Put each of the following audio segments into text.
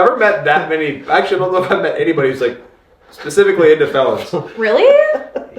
I've never met that many. Actually, I don't know if I've met anybody who's like specifically into felons. Really?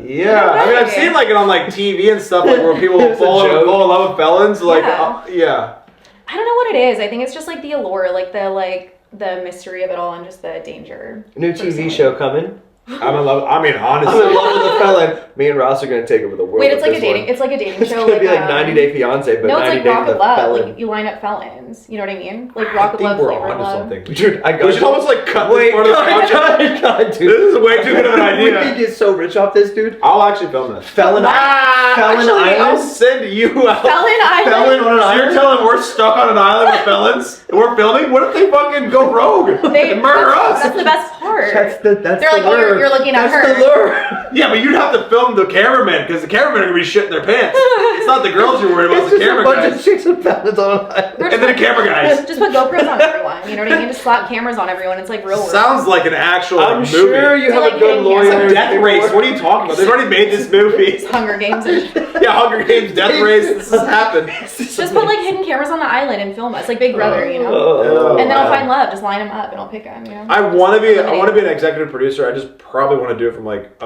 Yeah, I mean, I've seen like it on like TV and stuff, like where people fall in love with felons. Like, yeah. I don't know what it is. I think it's just like the allure, like the mystery of it all, and just the danger. New TV show coming. I'm in love. I mean, honestly, I'm in love with a felon. Me and Ross are gonna take over the world. Wait, it's like a dating. It's like a dating show. It's gonna be like 90 Day Fiance, but no, it's 90 like Days Rock with of a Love. felon. Like you line up felons. You know what I mean? Like Rock of Love, we're Flavor of onto Love. something. Dude, we should almost like cut this part of the podcast. God, dude. This is way too good of an idea. We could get so rich off this, dude. I'll actually film this. Felon Island. I'll send you out. Felon Island. Felon on an So island. you're telling we're stuck on an island with felons and we're filming? What if they fucking go rogue and murder us? That's the best part. That's They're the like, lure. oh, you're looking at her. That's the lure. Yeah, but you'd have to film the cameraman because the cameramen are gonna be shitting their pants. It's not the girls you're worried about, it's the camera bunch guys. of chicks and felons on an island. And then the camera guys. Just put GoPros on everyone. You know what I mean? Just slap cameras on everyone. It's like real world. Sounds like an actual I'm movie. sure you have like a good hitting lawyer. cancer. Death Race. What are you talking about? They've already made this movie. It's Hunger Games. Yeah, Hunger Games, Death Race. This has happened. Just put like hidden cameras on the island and film us, like Big Brother, you know. And then I'll find love. Just line them up and I'll pick them. You know. I want to be an executive producer. I just probably want to do it from like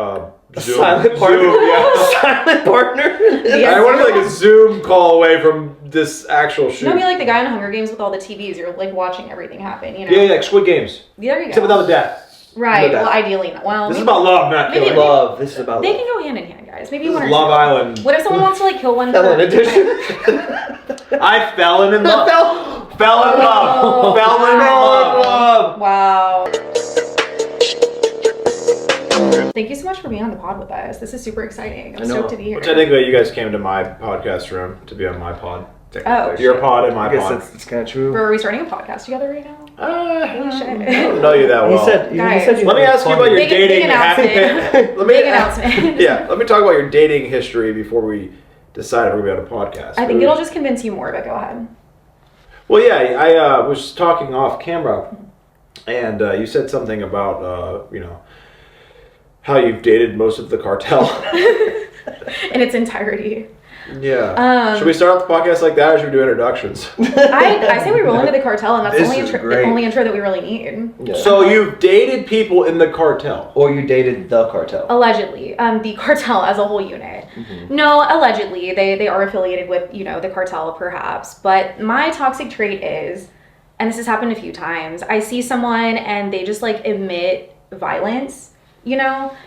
Zoom. Silent partner. Yeah. Silent partner. I want to be like a Zoom call away from this actual shoot. You know, be like the guy in Hunger Games with all the TVs. You're like watching everything happen. You know. Yeah, like Squid Games. There you go. Except without the death. Right. Well, ideally not. Well, This is about love, not maybe killing. Love. This is about they love. can go hand in hand, guys. Maybe This one is or Love two. Island. What if someone wants to like kill one? Felon edition. I fell in love. Fell in love. Fell in love. Wow. Thank you so much for being on the pod with us. This is super exciting. I'm stoked to be here. Which I think that you guys came to my podcast room to be on my pod. Oh, your pod and my I guess pod. it's kind of true. Bro, are we starting a podcast together right now? Holy shit. I don't know you that well. Guys, Let me ask you about your dating. Big announcement. Big announcement. Yeah, let me talk about your dating history before we decide if we're going to be on a podcast. I think it'll just convince you more, but go ahead. Well, yeah, I was talking off camera, and you said something about, how you've dated most of the cartel. In its entirety. Yeah. Should we start off the podcast like that, or should we do introductions? I say we roll into the cartel, and that's This the is only intro that we really need. Yeah. So you've dated people in the cartel. Or you dated the cartel. Allegedly, the cartel as a whole unit. Mm-hmm. No, allegedly, they are affiliated with, the cartel perhaps. But my toxic trait is, and this has happened a few times, I see someone and they just like emit violence.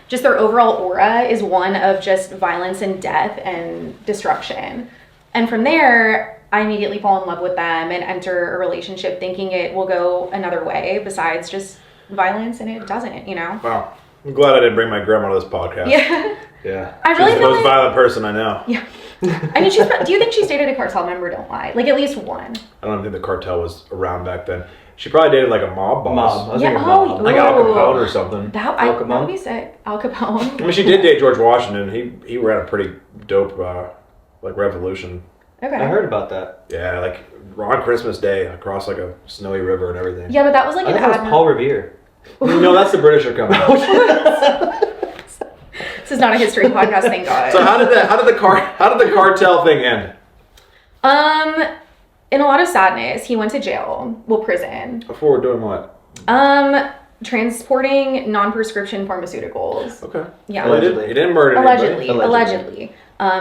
Just their overall aura is one of just violence and death and destruction. And from there, I immediately fall in love with them and enter a relationship thinking it will go another way besides just violence, and it doesn't, Wow. I'm glad I didn't bring my grandma to this podcast. Yeah. Yeah. I really She's the feel most violent person I know. Yeah. I mean, do you think she's dated a cartel member? Don't lie. Like at least one. I don't think the cartel was around back then. She probably dated like a mob boss. I was Yeah, thinking oh, mob. Like Al Capone or something. Al Capone? That would be sick. Al Capone. I mean, she did date George Washington. He ran a pretty dope, revolution. Okay. I heard about that. Yeah, like on Christmas Day across like a snowy river and everything. Yeah, but that was like I think that was Paul Revere. No, that's the British are coming. This is not a history podcast, thank God. So how did the cartel thing end? In a lot of sadness, he went to jail. Well, prison. For doing what? Transporting non-prescription pharmaceuticals. Okay. Yeah. Allegedly. He didn't murder anybody. Allegedly.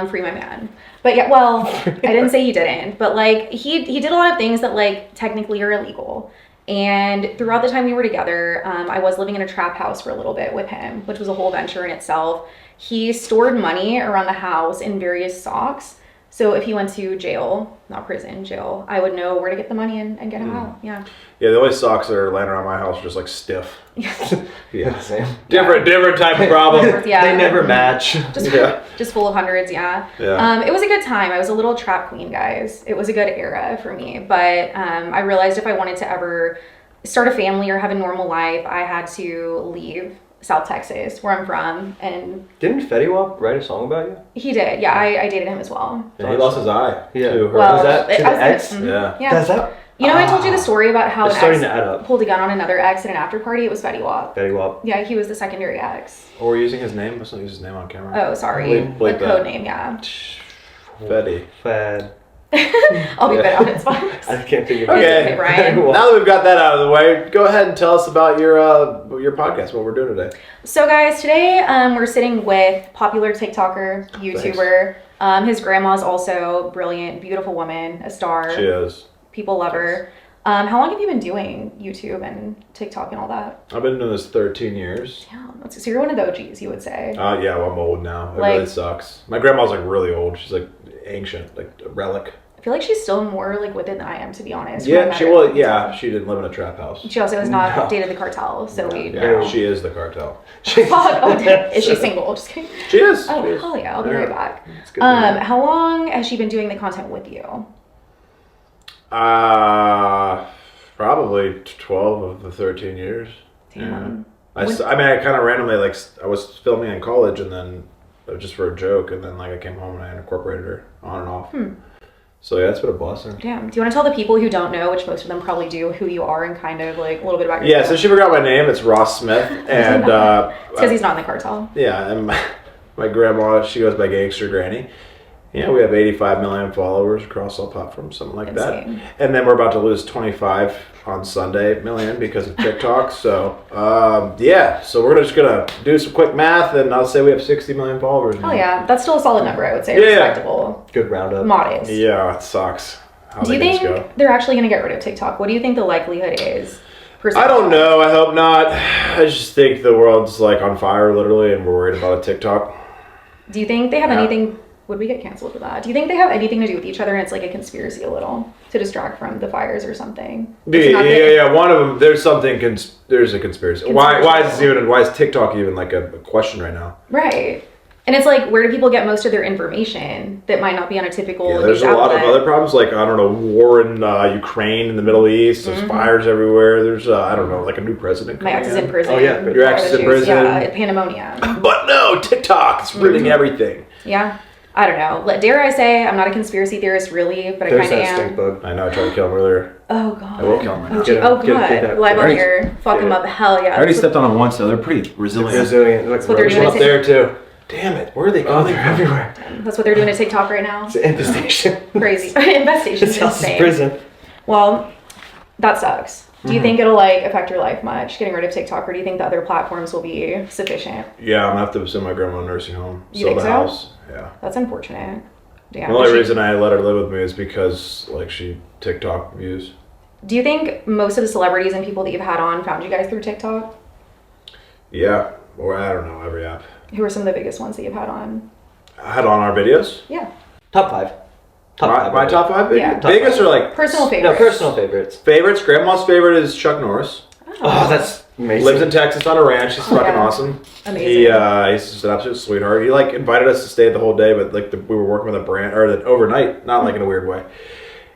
Free my man. But yeah, well, I didn't say he didn't, but like he did a lot of things that like technically are illegal. And throughout the time we were together, I was living in a trap house for a little bit with him, which was a whole venture in itself. He stored money around the house in various socks. So if he went to jail, not prison, jail, I would know where to get the money and get him out. Yeah. Yeah, the only socks that are laying around my house are just like stiff. Yeah, same. Different type of problem. Yeah. They never match. Just full of hundreds, yeah. It was a good time. I was a little trap queen, guys. It was a good era for me. But I realized if I wanted to ever start a family or have a normal life, I had to leave South Texas, where I'm from. And didn't Fetty Wap write a song about you? He did. Yeah, I dated him as well. And he lost his eye. Yeah. To her. Well, was that to the ex? Yeah. Yeah. That? I told you the story about how it's an starting ex to add up. pulled a gun on another ex at an after party. It was Fetty Wap. Fetty Wap. Yeah, he was the secondary ex. Or we're using his name. Let's not use his name on camera. Oh, sorry. Bleep the that. code name, yeah. Fetty. Fad. I'll be bit out in spots. I can't think of Okay. it. Ryan. Now that we've got that out of the way, go ahead and tell us about your podcast, what we're doing today. So guys, today we're sitting with popular TikToker, YouTuber. His grandma's also brilliant, beautiful woman, a star. She is. People love her. How long have you been doing YouTube and TikTok and all that? I've been doing this 13 years. Yeah, so you're one of the OGs, you would say. Yeah, well, I'm old now. It Like- really sucks. My grandma's like really old. She's like ancient, like a relic. I feel like she's still more like within than I am, to be honest. Yeah, she didn't live in a trap house. She also has not No. dated the cartel, so we Yeah, know. she is the cartel. Fuck, oh, damn. Is she single? Just kidding. She is. Oh, She is. hell yeah, I'll be Yeah. right back. It's good to know. How long has she been doing the content with you? Probably 12 of the 13 years. Damn. I kind of randomly, like, I was filming in college and then just for a joke, and then like I came home and I incorporated her on and off. So yeah, it's been a blessing. Damn. Do you want to tell the people who don't know, which most of them probably do, who you are and kind of like a little bit about Yeah, yourself? so she forgot my name. It's Ross Smith, and It's because he's not in the cartel. yeah, and my grandma, she goes by Gangster Granny. Yeah, we have 85 million followers across all platforms, something like Insane. that. And then we're about to lose 25 on Sunday million because of TikTok. So yeah, so we're just gonna do some quick math, and I'll say we have 60 million followers now. Oh yeah, that's still a solid number, I would say. Yeah. Respectable. Good roundup. Modest. Yeah, it sucks. How Do you things think go. they're actually going to get rid of TikTok? What do you think the likelihood is? I don't know. I hope not. I just think the world's like on fire, literally, and we're worried about a TikTok. Do you think they have Yeah. anything? Would we get canceled for that? Do you think they have anything to do with each other and it's like a conspiracy a little to distract from the fires or something? It's not that- Yeah. One of them. There's something. There's a conspiracy. Why is this even? Why is TikTok even like a question right now? Right. And it's like, where do people get most of their information that might not be on a typical Yeah, news there's a lot of outlet? other problems, like I don't know, war in Ukraine in the Middle East. There's fires everywhere. There's I don't know, like a new president. My coming ex is in prison. Oh, yeah. Your ex is in prison. Yeah, pandemonium. But no, TikTok is ruining everything. Yeah. I don't know. Dare I say, I'm not a conspiracy theorist really, but I There's kind of that stink am. bug. I know. I tried to kill him earlier. Oh god. I will kill him right now. Oh, gee. Get Oh him, get god. that- Live on Alright. here. Fuck him Yeah. up. Hell yeah. I already stepped on them once, though. They're pretty resilient. Resilient. what they're There's doing one up there too. Damn it! Where are they Oh, coming they're from? everywhere. That's what they're doing to TikTok right now. It's an infestation. Crazy. Infestation's It's house insane. prison. Well, that sucks. Do you think it'll like affect your life much, getting rid of TikTok, or do you think the other platforms will be sufficient? Yeah, I'm gonna have to send my grandma to a nursing home. You Sell think the so? house. Yeah. That's unfortunate. Yeah. The only reason I let her live with me is because like she TikTok views. Do you think most of the celebrities and people that you've had on found you guys through TikTok? Yeah, or I don't know, every app. Who are some of the biggest ones that you've had on? I had on our videos. Yeah. Top five. My top five biggest. Yeah. Top Biggest five. are like Personal No, favorites. personal favorites. favorites. Grandma's favorite is Chuck Norris. Oh, that's amazing. Lives in Texas on a ranch. He's fucking yeah. awesome. Amazing. He's just an absolute sweetheart. He like invited us to stay the whole day, but like we were working with a brand or overnight, not like in a weird way.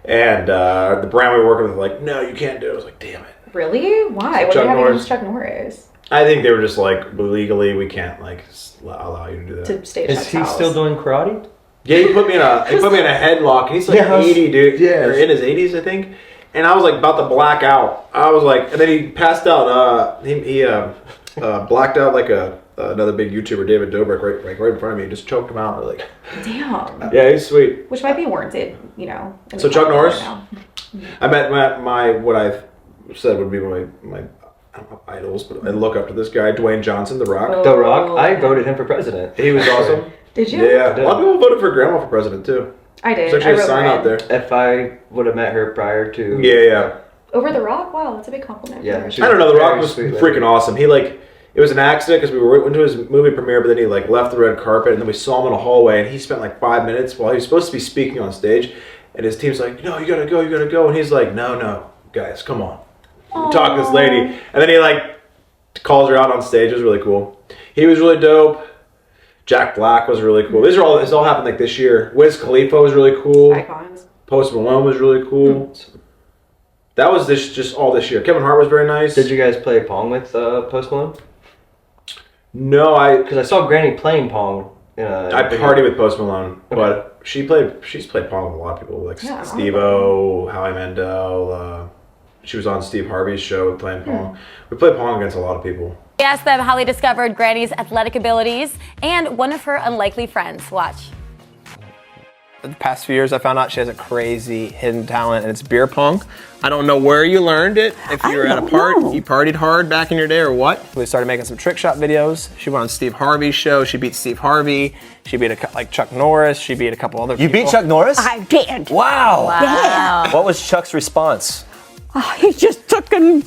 And the brand we were working with, like, no, you can't do it. I was like, damn it. Really? Why? What do Chuck you have Norris. against Chuck Norris? I think they were just like legally we can't like allow you to do that. To stay at Is Chuck's he house? still doing karate? Yeah, he put me in a headlock. And he's like Yeah, 80, dude. yes. Or in his 80s, I think. And I was like about to black out. I was like, and then he passed out. He blacked out like another big YouTuber, David Dobrik, right in front of me. He just choked him out. Like, Damn. yeah, he's sweet. Which might be warranted, you know. in So the Chuck climate Norris? right now. I met my what I said would be my I don't know idols, but I look up to this guy, Dwayne Johnson, The Rock. Oh. The Rock. I voted him for president. He was awesome. Did you? Yeah, a lot of people voted for Grandma for president too. I did. There's I actually a wrote sign mine. out there. If I would have met her prior to. Yeah. Over The Rock? Wow, that's a big compliment. Yeah, for she- her. I don't know. The Rock Very was sweet lady. freaking awesome. He like it was an accident because we went to his movie premiere, but then he like left the red carpet, and then we saw him in a hallway, and he spent like 5 minutes while he was supposed to be speaking on stage, and his team's like, "No, you gotta go," and he's like, "No, guys, come on, talk to this lady," and then he like calls her out on stage. It was really cool. He was really dope. Jack Black was really cool. This all happened like this year. Wiz Khalifa was really cool. Icons. Post Malone was really cool. That was just all this year. Kevin Hart was very nice. Did you guys play Pong with Post Malone? No, Because I saw Granny playing Pong. I party with Post Malone, but she's played Pong with a lot of people, like Yeah, Steve-O, Howie Mandel. She was on Steve Harvey's show playing Pong. We played Pong against a lot of people. We asked them how they discovered Granny's athletic abilities and one of her unlikely friends. Watch. the past few years, I found out she has a crazy hidden talent, and it's beer pong. I don't know where you learned it. If you were at a party, you partied hard back in your day, or what? We started making some trick shot videos. She went on Steve Harvey's show. She beat Steve Harvey. She beat like Chuck Norris. She beat a couple other people. You beat Chuck Norris? I did. Wow. Yeah. What was Chuck's response? He just took and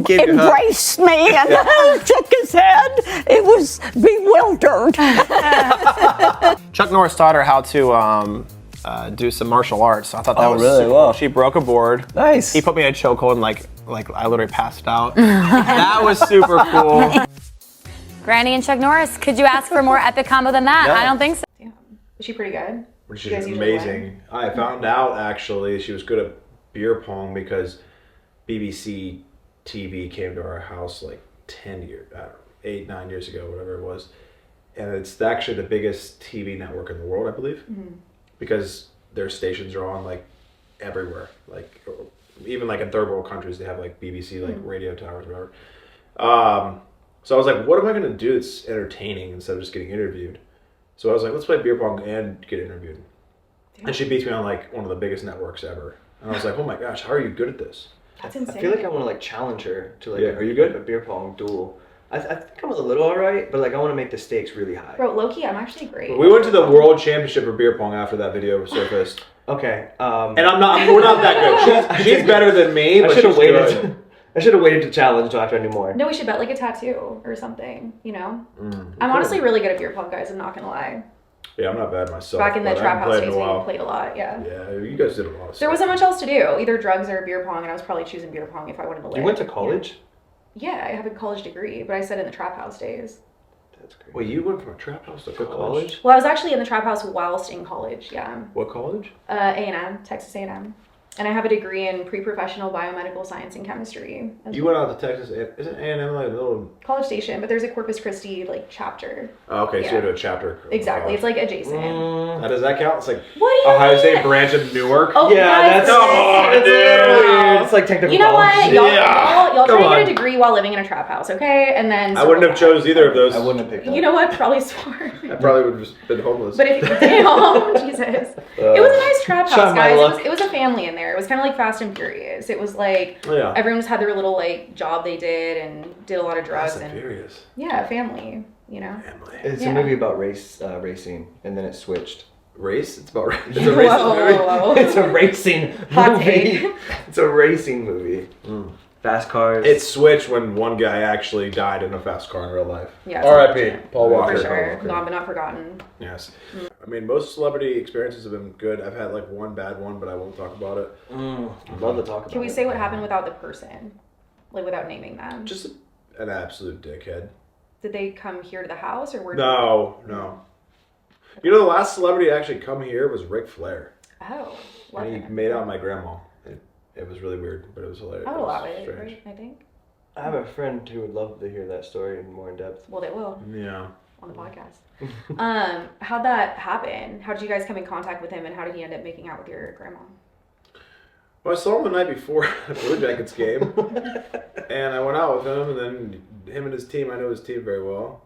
Gave you a hug. embraced me and shook his head. It was bewildered. Chuck Norris taught her how to do some martial arts. I thought that was really? super Wow. cool. She broke a board. Nice. He put me in a chokehold and like I literally passed out. That was super cool. Granny and Chuck Norris. Could you ask for more epic combo than that? No. I don't think so. Damn. Is she pretty good? Which You guys is usually amazing. I found out actually she was good at beer pong because BBC TV came to our house like 10 years, I don't know, 8, 9 years ago, whatever it was. And it's actually the biggest TV network in the world, I believe, because their stations are on like everywhere. Like even like in third world countries, they have like BBC like radio towers, whatever. So I was like, what am I going to do that's entertaining instead of just getting interviewed? So I was like, let's play beer pong and get interviewed. And she beats me on like one of the biggest networks ever. And I was like, oh my gosh, how are you good at this? That's I insane. feel like I want to like challenge her to like Yeah, are you good? a beer pong duel. I think I'm a little alright, but like I want to make the stakes really high. Bro, low-key, I'm actually great. We went to the world championship for beer pong after that video surfaced. Okay. And we're not that good. She's better than me, I but should have she's waited. good. I should have waited to challenge until after anymore. No, we should bet like a tattoo or something, you know? I'm honestly really good at beer pong, guys. I'm not gonna lie. Yeah, I'm not bad myself. Back in the but I trap haven't house played in days, a we while. played a lot, yeah. Yeah, you guys did a lot of stuff. There wasn't much else to do. Either drugs or beer pong, and I was probably choosing beer pong if I wanted to live. You went to college? Yeah, I have a college degree, but I said in the trap house days. That's great. Wait, you went from a trap house to To college? college? Well, I was actually in the trap house whilst in college, yeah. What college? A&M, Texas A&M. And I have a degree in pre-professional biomedical science and chemistry. You went out to Texas. Isn't A&M like a little... College Station, but there's a Corpus Christi like chapter. Oh, okay, so Yeah. you go to a chapter. Exactly, it's like adjacent. Now, does that count? It's like What do you Ohio mean? State branch of Newark? Oh, Yeah, guys, that's Oh, it's a little weird. It's like technical You know what? college. Y'all Come try to on. get a degree while living in a trap house, okay? And then I wouldn't have circle chose either of those. I wouldn't have picked back. that. You know what? Probably smart. I probably would have just been homeless. But if damn, Jesus, it was a nice trap Try house, my guys. luck. It was a family in there. It was kind of like Fast and Furious. It was like Yeah. everyone just had their little like job they did and did a lot of drugs Fast and and Furious. yeah, family. You know. Family. It's Yeah. a movie about racing, and then it switched. Race? It's about race. It's a racist Whoa, movie. whoa, whoa. It's a racing Hot movie. take. It's a racing movie. Fast cars. It switched when one guy actually died in a fast car in real life. Yeah, it's R.I.P. unfortunate. Paul Walker. For sure. Walker. Gone but not forgotten. Yes. I mean, most celebrity experiences have been good. I've had like one bad one, but I won't talk about it. I'd love to talk about Can we it. say what happened without the person? Like without naming them? Just an absolute dickhead. Did they come here to the house or were No. You know, the last celebrity to actually come here was Ric Flair. Oh, love And he it. made out my grandma. It was really weird, but it was hilarious. I would It was allow it, strange. right? I think. I have a friend who would love to hear that story more in depth. Well, they will Yeah. on the podcast. How'd that happen? How did you guys come in contact with him and how did he end up making out with your grandma? Well, I saw him the night before the Blue Jackets game, and I went out with him, and then him and his team, I know his team very well.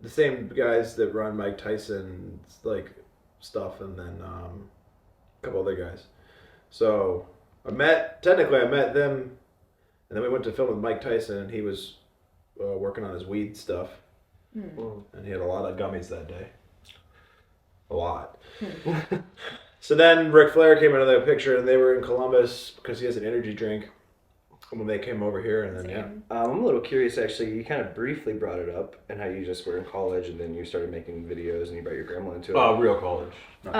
The same guys that run Mike Tyson's, like, stuff, and then a couple other guys. So, I met them, and then we went to film with Mike Tyson, and he was working on his weed stuff, and he had a lot of gummies that day. A lot. So then Ric Flair came into the picture, and they were in Columbus because he has an energy drink. When they came over here, and then Same. I'm a little curious, actually. You kind of briefly brought it up, and how you just were in college, and then you started making videos, and you brought your grandma into it. real college. Real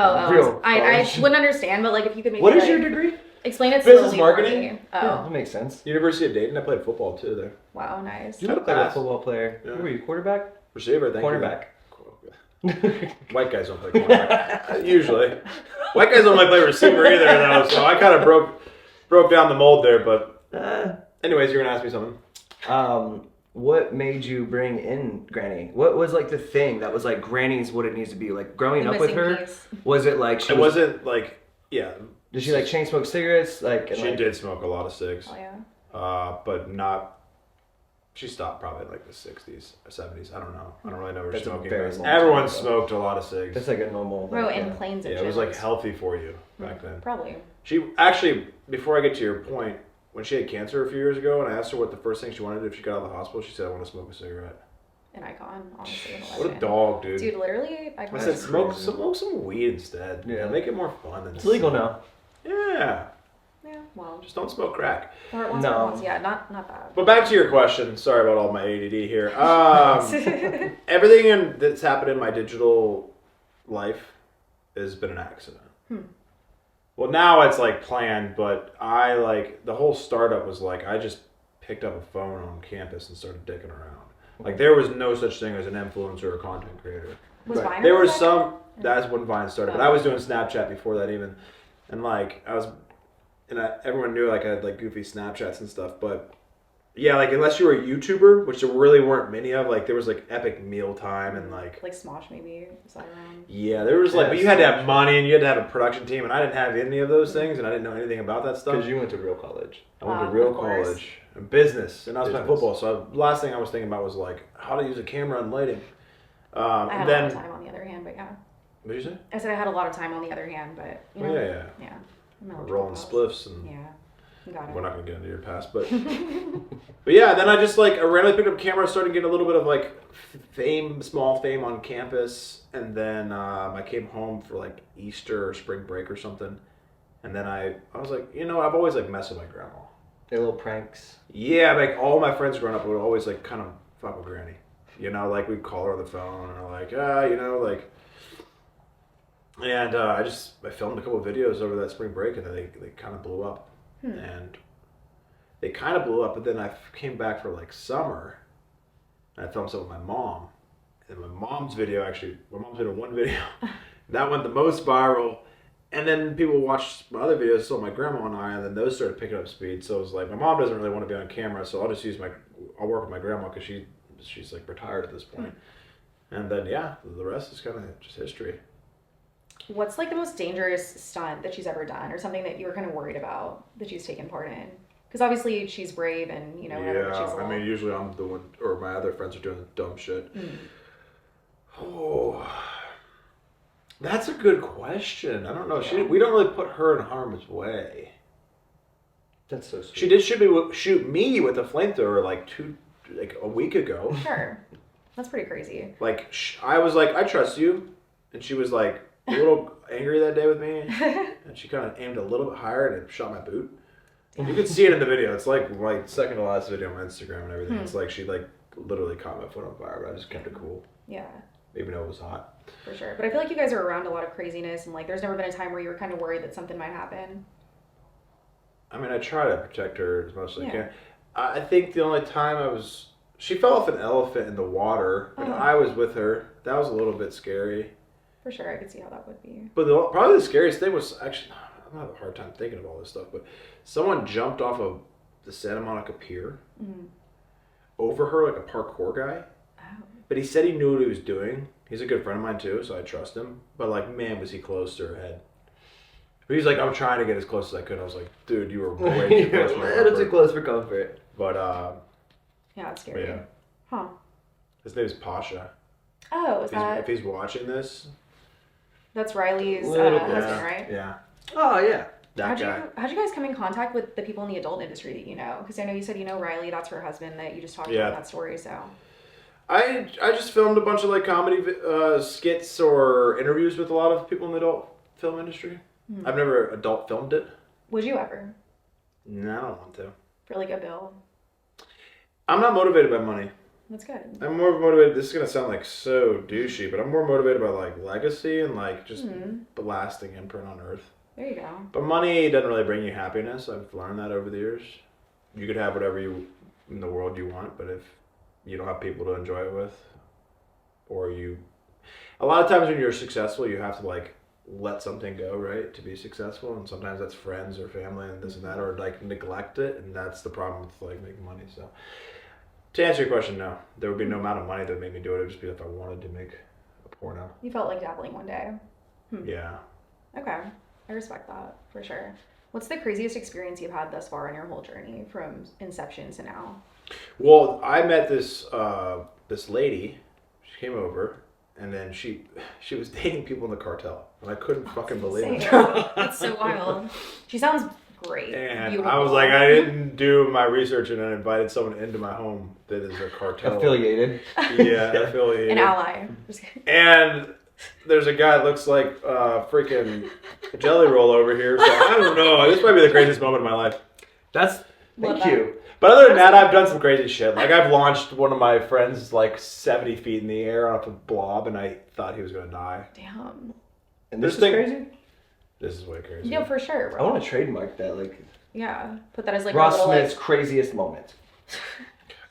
I college. wouldn't understand, but like if you could maybe What is like, your degree? explain it Business slowly for marketing? me. Yeah, Oh, that makes sense. University of Dayton. I played football too there. wow, nice. You look like a football player. Yeah. Who were you, quarterback? Receiver, thank Cornerback. you. White guys don't play cornerback. Usually. White guys don't play receiver either, though, so I kind of broke down the mold there, but anyways, you're going to ask me something. What made you bring in Granny? What was like the thing that was like Granny's what it needs to be? Like growing The up with missing her, piece. was it like It wasn't like, yeah. Did she like chain smoke cigarettes? Like, and, She like did smoke a lot of cigs, Oh yeah. but not She stopped probably in like the 60s or 70s. I don't know. I don't really know her That's a smoking. very But long everyone time ago. smoked a lot of cigs. That's like a normal. Bro, like, in planes and Yeah, shit. it was like healthy for you back then. Probably. She actually, before I get to your point, when she had cancer a few years ago, and I asked her what the first thing she wanted to do if she got out of the hospital, she said, "I want to smoke a cigarette." An icon, honestly. An What a legend. dog, dude. Dude, literally, I icon. said, smoke some weed instead. Yeah. Make it more fun. Than It's legal now. Yeah. Yeah, well. Just don't smoke crack. Or once No. or once. Yeah, not that. But back to your question. Sorry about all my ADD here. Everything that's happened in my digital life has been an accident. Well, now it's like planned, but the whole startup was like I just picked up a phone on campus and started dicking around. Like there was no such thing as an influencer or content creator. Was Vine There around was that some. That's when Vine started, but I was doing Snapchat before that even, and like everyone knew like I had like goofy Snapchats and stuff, but yeah, like unless you were a YouTuber, which there really weren't many of, like there was like Epic Mealtime and like Smosh maybe? Was that around? yeah, there was like, but you had to have money and you had to have a production team, and I didn't have any of those things, and I didn't know anything about that stuff. Because you went to real college. I went to real of course. college and business, and I was playing Business. football. So the last thing I was thinking about was like how to use a camera and lighting. I had And a lot of then time on the other hand, but yeah. what did you say? I said I had a lot of time on the other hand, but you know. Yeah. Yeah. Rolling spliffs and. Yeah. Got it. We're not gonna get into your past, but but yeah. Then I just like I randomly picked up a camera, started getting a little bit of like small fame on campus, and then I came home for like Easter or spring break or something, and then I was like, I've always like messed with my grandma. Their little pranks. Yeah, like all my friends growing up would always like kind of fuck with Granny. Like we'd call her on the phone and like, like. And I filmed a couple of videos over that spring break, and then they kind of blew up. And they kind of blew up, but then I came back for like summer, and I filmed some with my mom. And my mom's video my mom's did one video. That went the most viral. And then people watched my other videos, so my grandma and I, and then those started picking up speed. So it was like, my mom doesn't really want to be on camera, so I'll just I'll work with my grandma because she's like retired at this point. And then, yeah, the rest is kind of just history. What's like the most dangerous stunt that she's ever done, or something that you were kind of worried about that she's taken part in? Because obviously she's brave, and whenever she's I mean, usually I'm the one, or my other friends are doing the dumb shit. Oh, that's a good question. I don't know. We don't really put her in harm's way. That's so sweet. She did shoot me with a flamethrower like a week ago. Sure, that's pretty crazy. Like I was like, I trust you, and she was like a little angry that day with me, and she kind of aimed a little bit higher and it shot my boot. You can see it in the video. It's like my second to last video on my Instagram and everything. It's like she like literally caught my foot on fire, but I just kept it cool. Yeah. Even though it was hot. For sure. But I feel like you guys are around a lot of craziness, and like there's never been a time where you were kind of worried that something might happen. I mean, I try to protect her as much as I can. I think the only time she fell off an elephant in the water, and I was with her. That was a little bit scary. For sure, I could see how that would be. But probably the scariest thing was actually, I'm having a hard time thinking of all this stuff, but someone jumped off of the Santa Monica Pier over her like a parkour guy. Oh. But he said he knew what he was doing. He's a good friend of mine too, so I trust him. But like, man, was he close to her head. But he's like, I'm trying to get as close as I could. I was like, dude, you were way too close for my Too comfort. close for comfort. But Yeah, it's scary. yeah. Huh. His name is Pasha. Oh, is that... If he's watching this. That's Riley's Little- husband, right? Yeah. Oh, yeah. That guy. How'd you guys come in contact with the people in the adult industry that you know? Because I know you said you know Riley, that's her husband, that you just talked about that story, so... I just filmed a bunch of like comedy skits or interviews with a lot of people in the adult film industry. I've never adult filmed it. Would you ever? No, I don't want to. For like a bill? I'm not motivated by money. That's good. I'm more motivated. This is gonna sound like so douchey, but I'm more motivated by like legacy and like just the lasting imprint on Earth. There you go. But money doesn't really bring you happiness. I've learned that over the years. You could have whatever you in the world you want, but if you don't have people to enjoy it with, or a lot of times when you're successful, you have to like let something go, right, to be successful, and sometimes that's friends or family and this and that, or like neglect it, and that's the problem with like making money. So to answer your question, no, there would be no amount of money that would make me do it. It would just be if I wanted to make a porno. You felt like dabbling one day. Yeah. Okay. I respect that, for sure. What's the craziest experience you've had thus far in your whole journey from inception to now? Well, I met this lady. She came over, and then she was dating people in the cartel, and I couldn't fucking believe it. That's so wild. She sounds great. And Beautiful. I was like, I didn't do my research, and I invited someone into my home that is a cartel. Affiliated. Yeah, affiliated. An ally. Just kidding. And there's a guy that looks like freaking Jelly Roll over here. So I don't know. This might be the craziest moment of my life. That's Love thank that. you. But other than that, I've done some crazy shit. Like I've launched one of my friends like 70 feet in the air off a blob, and I thought he was gonna die. Damn. And this This is thing- crazy. This is way crazy. Yeah, for sure, bro. I want to trademark that, like Yeah. Put that as like Ross a little, Smith's craziest moment.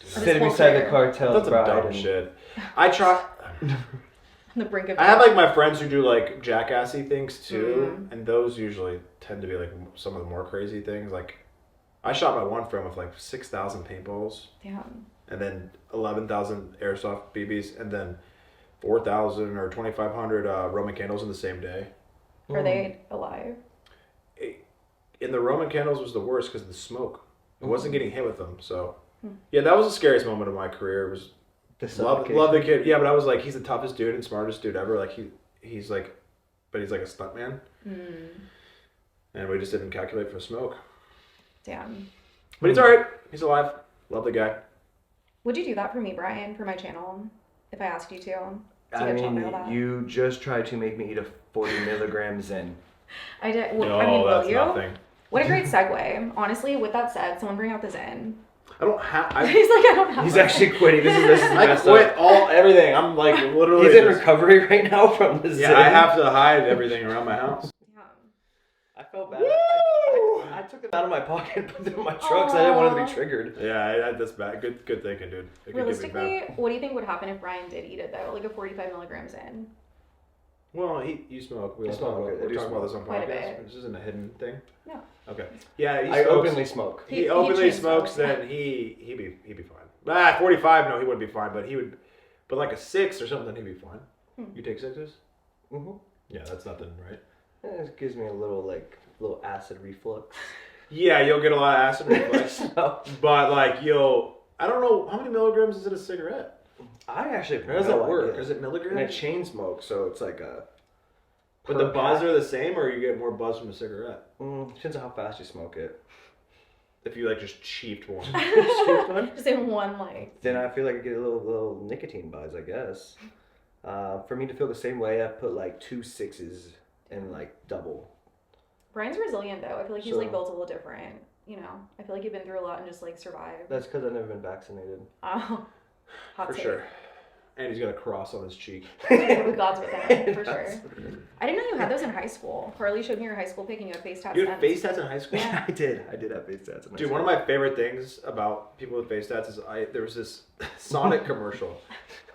Sitting whole beside the career. cartel That's some bride. dumb and- shit. I try. on the brink of I have like my friends who do like jackassy things too, Mm-hmm. and those usually tend to be like some of the more crazy things. Like I shot my one friend with like 6,000 paintballs, Damn. and then 11,000 airsoft BBs, and then 4,000 or 2,500 Roman candles in the same day. Are they alive? In the Roman candles was the worst because of the smoke. I wasn't getting hit with them, so yeah, that was the scariest moment of my career. It was The love the kid. Yeah, but I was like, he's the toughest dude and smartest dude ever. Like he's like, but he's like a stuntman, and we just didn't calculate for smoke. Damn. But he's all right. He's alive. Love the guy. Would you do that for me, Brian, for my channel? If I asked you to? I get mean, all that? you just tried to make me eat a 40 milligram Zyn. I did. Well, No, I mean, will that's you? nothing. What a great segue. Honestly, with that said, someone bring out the Zyn. I don't have. He's like, I don't have He's one. actually quitting. This is I messed quit up. everything. I'm like literally. He's in just- recovery right now from the Zyn. Yeah, I have to hide everything around my house. Yeah. I felt bad. I took them out of my pocket and put them in my truck 'cause I didn't want it to be triggered. Yeah, that's bad. Good thinking, dude. It could get me Realistically, bad. what do you think would happen if Brian did eat it though? Like a 45 milligrams in. Well, you smoke. We I don't smoke, talk about, I we're do talking about this on Quite a podcast. bit. This isn't a hidden thing. No. Okay. Yeah, he I smokes. openly smoke. He He openly chain smokes. smokes. Then he'd be fine. 45. No, he wouldn't be fine. But he would. But like a 6 or something, he'd be fine. You take 6s? Mm-hmm. Yeah, that's nothing, right? It gives me a little acid reflux. Yeah, you'll get a lot of acid reflux. So, But like I don't know how many milligrams is in a cigarette. I actually have How does no it work? idea. Is it And a milligrams? chain smoke, so it's like a. But the per buzz pack. are the same, or you get more buzz from a cigarette Depends on how fast you smoke it. if you like just cheaped one. Just in one like. Then I feel like I get a little nicotine buzz, I guess. For me to feel the same way, I put like 2 6s and like double. Brian's resilient though. I feel like he's So- like built a little different. You know, I feel like you've been through a lot and just like survived. That's because I've never been vaccinated. Oh, hot For take. sure. And he's got a cross on his cheek. With God's with him, for sure. I didn't know you had those in high school. Carly showed me your high school pic and you had face tats. You had then. face tats in high school? Yeah. I did have face tats. Dude, one of my favorite things about people with face tats is there was this Sonic commercial.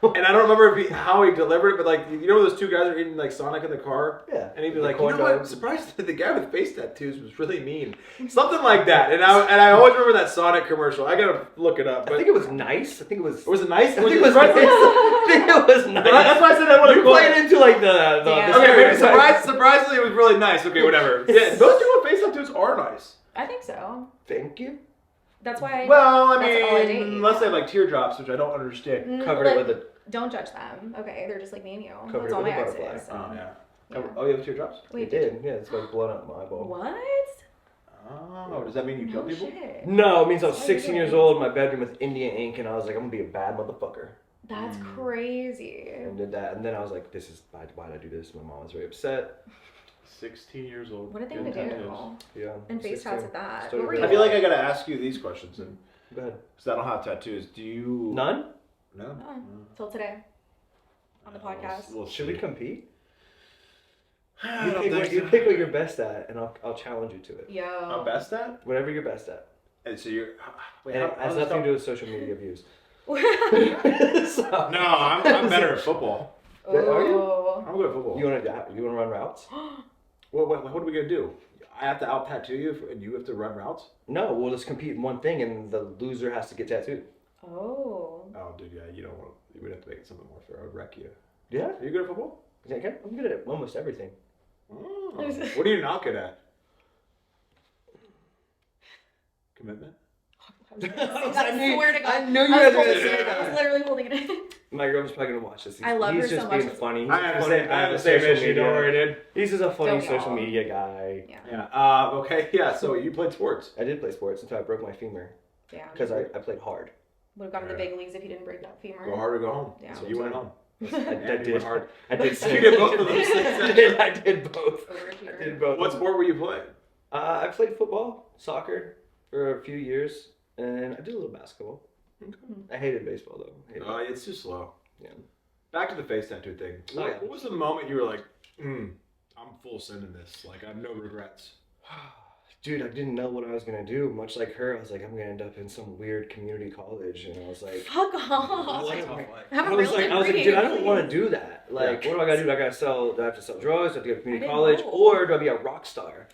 And I don't remember how he delivered it, but like, you know those two guys are eating like Sonic in the car? Yeah. And he'd be The like, you corn know what, I'm dogs. surprised that the guy with face tattoos was really mean. Something like that. And I always remember that Sonic commercial. I gotta look it up. I But think it was nice. I think it was. was it nice? I think it was nice. I think it was nice. That's why I said I want to You played into like the Damn. Okay, maybe stereotype. surprisingly it was really nice. Okay, whatever. Yeah, those people with face tattoos are nice. I think so. Thank you. That's why. Well, I That's all I date. mean, unless they have like teardrops, which I don't understand. Covered it with a. Don't judge them. Okay, they're just like me and you. Covered That's it all with my a exes. butterfly. So. Oh, yeah. Yeah. Oh, you have teardrops? Wait, It did. Yeah, it's like blood out my eyeball. What? Oh, does that mean you kill No people? shit. No, it means I was Why are you 16 doing years this? old in my bedroom with Indian ink, and I was like, I'm gonna be a bad motherfucker. That's crazy. And did that, and then I was like, this is why did I do this? My mom was very upset. 16 years old. What a thing to getting do. tattoos. Yeah. And face 16. tats at that. Started What were you I feel like I like? gotta ask you these questions, and Go ahead. because I don't have tattoos. Do you? None? No. Oh, till today. On the podcast. We'll Should see. we compete? I You don't pick, think what, you so. pick what you're best at, and I'll challenge you to it. Yo. I'm best at? Whatever you're best at. And so you're. Wait, And how, it how's has this nothing to do go? with social media views. Oh. So, No, I'm better at football. Are you? Oh. I'm good at football. You wanna run routes? What are we gonna do? I have to out tattoo you, and you have to run routes. No, we'll just compete in one thing, and the loser has to get tattooed. Oh. Oh, dude, yeah, you don't want. You would have to make it something more fair. I would wreck you. Yeah? Are you good at football? Okay. I'm good at almost everything. Oh. What are you not good at? Commitment. I swear to God. I knew you I guys was were holding gonna say it. I was that. literally holding it in. My girlfriend's probably gonna watch this. I love her He's so just much. being funny. He's I have the funny same, guy I have on the same social issue. media. Don't worry, dude. He's just a funny Don't we social all? media guy. Yeah. Yeah. Okay. Yeah. So you played sports. I did play sports until I broke my femur Yeah. because I played hard. Would have gone to the big leagues if you didn't break that femur. Go hard or go home. Yeah. So you went home. I You did went hard. I did. You did both of those things. I did both. Overachiever. I did both. What sport were you playing? I played football, soccer for a few years, and I did a little basketball. I hated baseball though. Hated it. It's too slow. Yeah. Back to the face tattoo thing. Oh, yeah. What was the moment you were like, I'm full send in this. Like I have no regrets. Dude, I didn't know what I was gonna do. Much like her, I was like, I'm gonna end up in some weird community college, and I was like, Fuck off. what? Have a I was real like, degree, dude, I don't please. want to do that. Like, Yeah. what do I gotta do? Do I have to sell drugs? Do I have to go to community I didn't college, know. or do I be a rock star?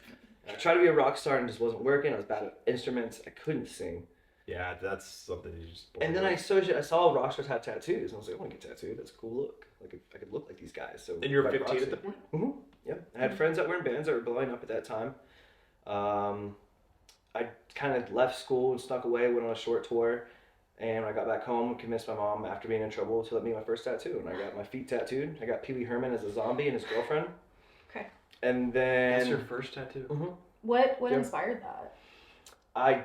And I tried to be a rock star and it just wasn't working. I was bad at instruments. I couldn't sing. Yeah, that's something you just. And then I saw rock stars have tattoos, and I was like, I want to get tattooed. That's a cool look. Like, I could look like these guys. So. And you were by 15 at proxy. the point. Mm-hmm. Yep. I had friends that were in bands that were blowing up at that time. I kind of left school and snuck away, went on a short tour, and when I got back home, convinced my mom after being in trouble to let me get my first tattoo, and I got my feet tattooed. I got Pee Wee Herman as a zombie and his girlfriend. Okay. And then That's your first tattoo. Mhm. What Yeah. inspired that? I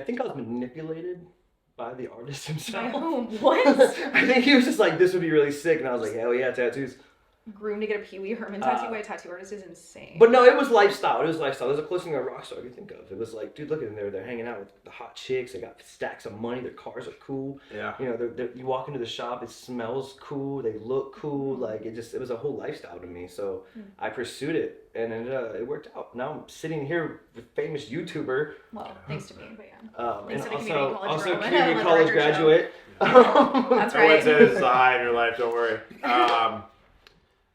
think I was manipulated by the artist My himself. home. What? I think he was just like, this would be really sick, and I was like, hell yeah, tattoos. Groomed to get a Pee Wee Herman tattoo by a tattoo artist is insane. But no, it was lifestyle. It was lifestyle. It was the closest thing to a rock star I could think of. It was like, dude, look at them. They're hanging out with the hot chicks. They got stacks of money. Their cars are cool. Yeah. You know, you walk into the shop. It smells cool. They look cool. Like it was a whole lifestyle to me. So I pursued it, and it worked out. Now I'm sitting here with famous YouTuber. Well, thanks to me, but yeah. And Thanks to the community college also girl. community Like the college record show. graduate. That's I wouldn't right. say this is a high in your life. Don't worry.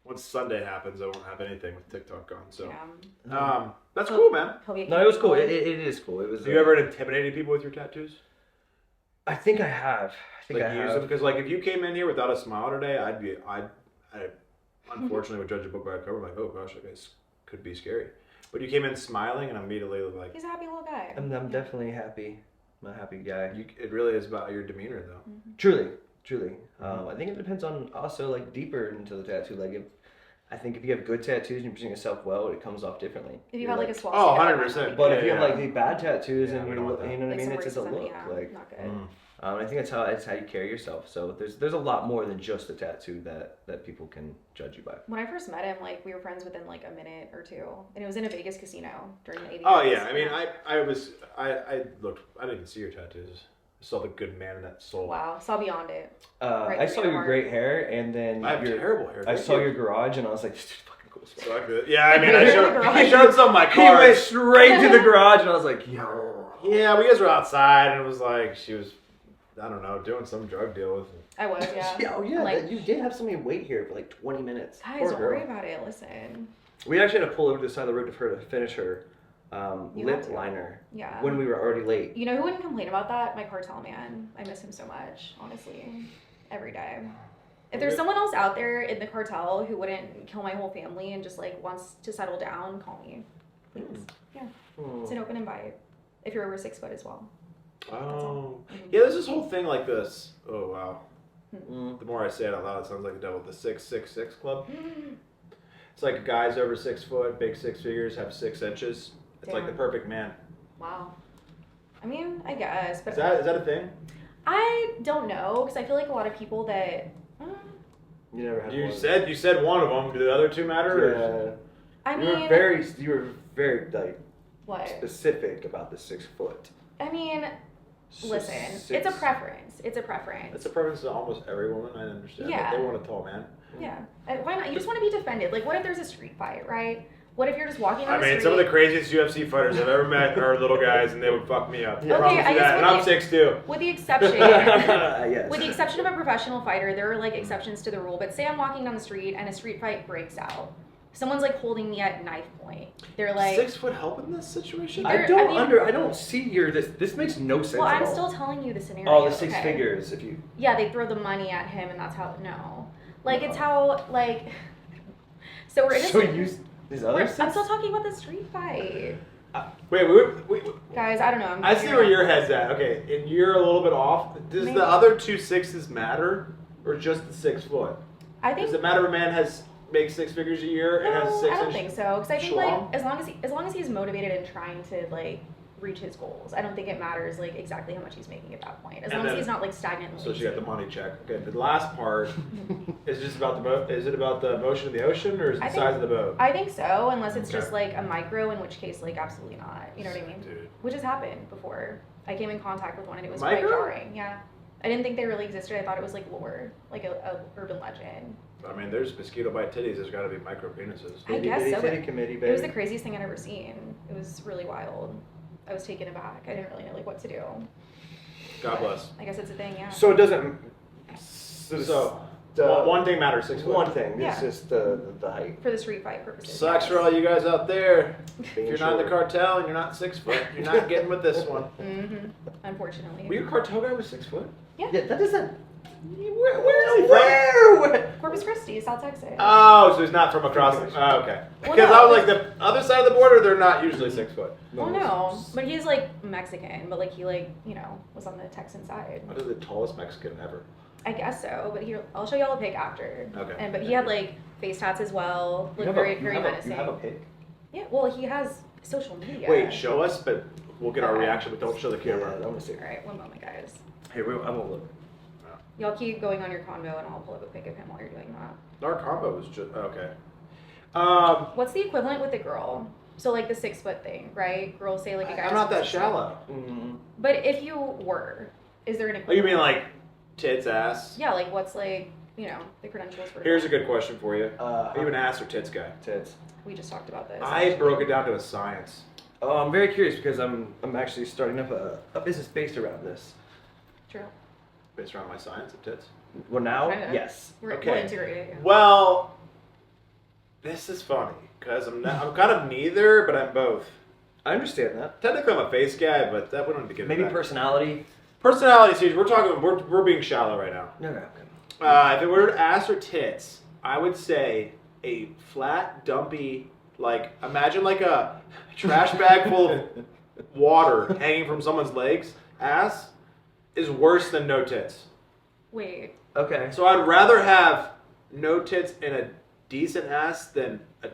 Once Sunday happens, I won't have anything with TikTok on. So, Yeah. that's cool, man. He'll be No, it was cool. It is cool. It was. Do you ever intimidate people with your tattoos? I think I have. Use them because, like, if you came in here without a smile today, I unfortunately would judge a book by a cover. I'm like, oh gosh, that guy could be scary. But you came in smiling, and immediately like, He's a happy little guy. I'm definitely happy. I'm a happy guy. it really is about your demeanor, though. Truly. I think it depends on also like deeper into the tattoo. Like I think if you have good tattoos and you present yourself well, it comes off differently. If you You're have like a like, swastika. 100%. But if you Yeah, have yeah. like the bad tattoos Yeah, and we you don't want know that. what I mean, some it's just a racism, look. yeah, Like not good. I think that's how you carry yourself. So there's a lot more than just a tattoo that people can judge you by. When I first met him, like we were friends within like a minute or two, and it was in a Vegas casino during the 80s. Oh yeah, I mean, I looked. I didn't even see your tattoos. I saw the good man in that soul. Wow, saw beyond it. I saw through your your great hair, and then I have terrible hair. I Thank saw you. your garage, and I was like, this dude's fucking cool. So I could, yeah, I mean, I showed some of my He went cards. straight to the garage, and I was like, yo. Yeah, we guys were outside, and it was like she was, I don't know, doing some drug deal with. I was, yeah. Oh yeah, Like, you did have somebody wait here for like 20 minutes. guys, Poor don't girl. worry about it. Listen. We actually had to pull over to the side of the road for her to finish her You lip have to. liner Yeah. when we were already late. You know who wouldn't complain about that? My cartel man. I miss him so much, honestly. Every day. If there's someone else out there in the cartel who wouldn't kill my whole family and just like wants to settle down, call me. Please. Yeah. It's an open invite. If you're over 6 foot as well. Oh, Mhm. yeah. There's this whole thing like this. Oh wow. Mm. The more I say it out loud, it sounds like the devil. The 666 Club. It's like guys over 6 foot, big 6 figures, have 6 inches. It's like the Damn. perfect man. Wow. I mean, I guess, but Is that a thing? I don't know because I feel like a lot of people that. You never had You one. said one of them. Do the other two matter? Or? Yeah. I You were mean, very like what? specific about the 6 foot. I mean, listen, Six. it's a preference. It's a preference. It's a preference to almost every woman. I understand. Yeah. But they want a tall man. Yeah. Why not? You just want to be defended. Like, what if there's a street fight, right? What if you're just walking on I the mean, street? some of the craziest UFC fighters I've ever met are little guys, and they would fuck me up. Yeah. I promise Okay, I you guess that. And I'm 6'2". With the exception, Yes. with the exception of a professional fighter, there are like exceptions to the rule. But say I'm walking down the street and a street fight breaks out. Someone's like holding me at knife point. They're like, 6 foot help in this situation? I don't see your this makes no sense well, at I'm all. still telling you the scenario. Oh, the 6 okay? figures if you Yeah, they throw the money at him, and that's how. No, like it's how like. So we're in a So you these other I'm six? still talking about the street fight. Wait, Guys, I don't know. I see where your head's at. Okay, and you're a little bit off. Does Maybe. the other 2 6s matter, or just the 6 foot? I think. Does it matter if a man makes 6 figures a year and has 6 I don't inch think so. Because I think schlong? like as long as he's motivated and trying to like reach his goals, I don't think it matters like exactly how much he's making at that point. As long as he's not like stagnant. And So she lazy. got the money check. Okay, the last part is just about the boat. Is it about the motion of the ocean, or is it the size of the boat? I think so, unless it's Okay. just like a micro, in which case like absolutely not. You know what I mean? Dude. Which has happened before. I came in contact with one and it was Micro? quite jarring. Yeah. I didn't think they really existed. I thought it was like lore, like a urban legend. I mean, there's mosquito bite titties. There's got to be micro penises. I guess so. Titty But committee, it was the baby. craziest thing I'd ever seen. It was really wild. I was taken aback. I didn't really know like what to do. God bless. I guess it's a thing, yeah. So it doesn't. So, the- one thing matters. 6 foot. One thing. Yeah. It's just the height. For the street fight purposes. Sucks yes. for all you guys out there. If Being you're not in the short. cartel and you're not 6 foot, you're not getting with this one. Mm-hmm. Unfortunately. Were you a cartel guy with 6 foot? Yeah, that doesn't. Where is he from? Where? Corpus Christi, South Texas. Oh, so he's not from across the. Oh, okay. Well, Because no. I was like, the other side of the border, they're not usually 6 foot. Oh no, but he's like Mexican, but like he like, you know, was on the Texan side. What is the tallest Mexican ever? I guess so, but I'll show y'all a pic after. Okay. But he had like face tats as well, You looked have very a, very you have menacing. A, you have a pic? Yeah, well he has social media. Wait, show us, but we'll get our Okay. reaction, but don't show the Yeah, camera. I want to see. All right, one moment, guys. Hey, I won't look. Y'all keep going on your convo, and I'll pull up a pic of him while you're doing that. Our combo was just. Okay. What's the equivalent with a girl? So like the 6 foot thing, right? Girls say like a guy. I'm was not that 6 foot. shallow. But if you were, is there an Oh, equivalent? you mean like tits, ass? Yeah, like what's like, you know, the credentials for. Here's a good question for you. Are you an Uh, ass or tits guy? tits. We just talked about this. I broke it down to a science. Oh, I'm very curious because I'm actually starting up a business based around this. True. Based around my science of tits. Well, now, Kinda. yes. We'll Okay. integrate it. Yeah. Well, this is funny because I'm kind of neither, but I'm both. I understand that. Technically, I'm a face guy, but that wouldn't be good. Maybe personality. Personality, see, we're being shallow right now. No. If it were ass or tits, I would say a flat, dumpy, like imagine like a trash bag full of water hanging from someone's legs. Ass is worse than no tits. Wait. Okay. So I'd rather have no tits and a decent ass than a